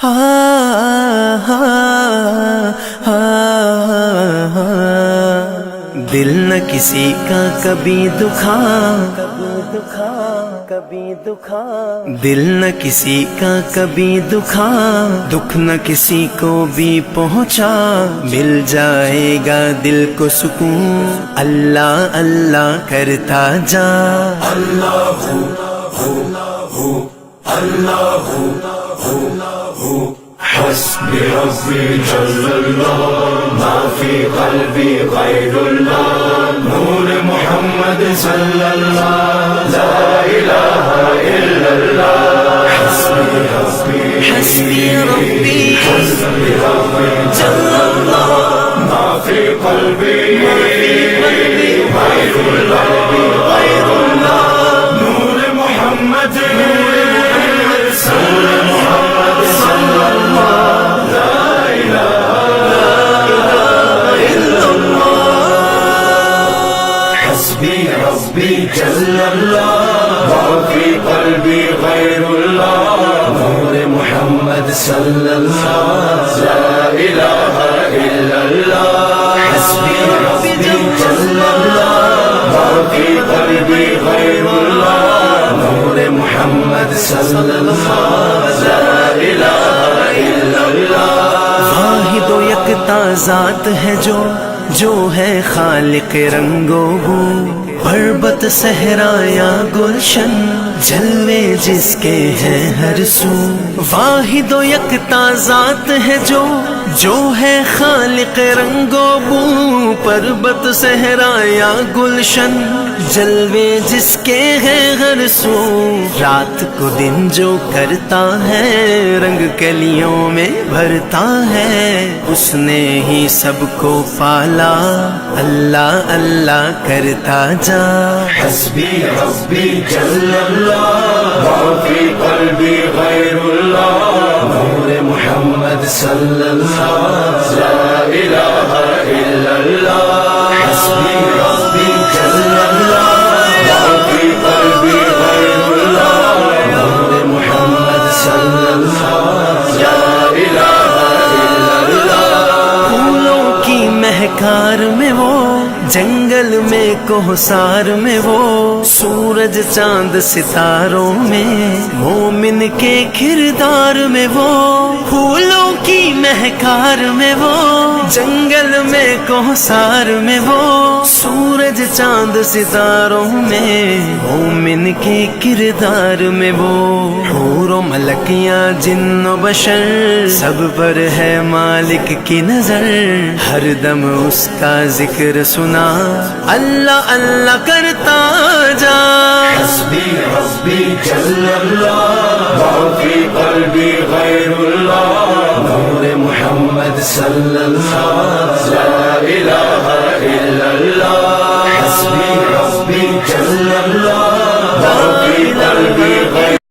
دل نہ کسی کا کبھی دکھا، دل نہ کسی کا کبھی دکھا، دکھ نہ کسی کو بھی پہنچا، مل جائے گا دل کو سکون، اللہ اللہ کرتا جا۔ اللہ حسبي ربي جل الله ما في قلبي غير الله نور محمد صلى الله لا إله إلا الله حسبي ربي حسبي ربي حسبي ربي جل الله ما في قلبي غير الله نور محمد صلى ربي جل الله ما في قلبي غير الله نور محمد صلى الله لا إله إلا الله حسبي ربي جل الله ما في قلبي غير الله نور محمد صلى الله لا إله إلا الله واحد و یکتا ذات ہے جو ہے خالق رنگ و بو، پربت صحرا یا گلشن جلوے جس کے ہیں ہر سو۔ واحد و یکتا ذات ہے جو ہے خالق رنگ و بو، پربت صحرا یا گلشن جلوے جس کے ہیں ہر سو۔ رات کو دن جو کرتا ہے رنگ کلیوں میں بھرتا ہے، اس نے ہی سب کو پالا، اللہ اللہ کرتا جا۔ حسبي ربي جل الله ما في قلبي غير الله نور محمد صلى الله لا إله إلا الله حسبي ربي جل الله ما في قلبي غير الله نور محمد صلى الله لا إله إلا الله پھولوں کی مہکار میں وہ، جنگل میں کوہسار میں وہ، سورج چاند ستاروں میں، مومن کے کردار میں وہ۔ پھولوں کی مہکار میں وہ، جنگل میں کوہسار میں وہ، سورج چاند ستاروں میں، مومن کے کردار میں وہ۔ حور و ملکیاں جن و بشر سب پر ہے مالک کی نظر، ہر دم اس کا ذکر سنا، اللہ اللہ کرتا جا۔ حسبي ربي جل الله ما في قلبي غير الله نور محمد صلى الله لا إله إلا الله حسبي ربي جل الله ما في قلبي غير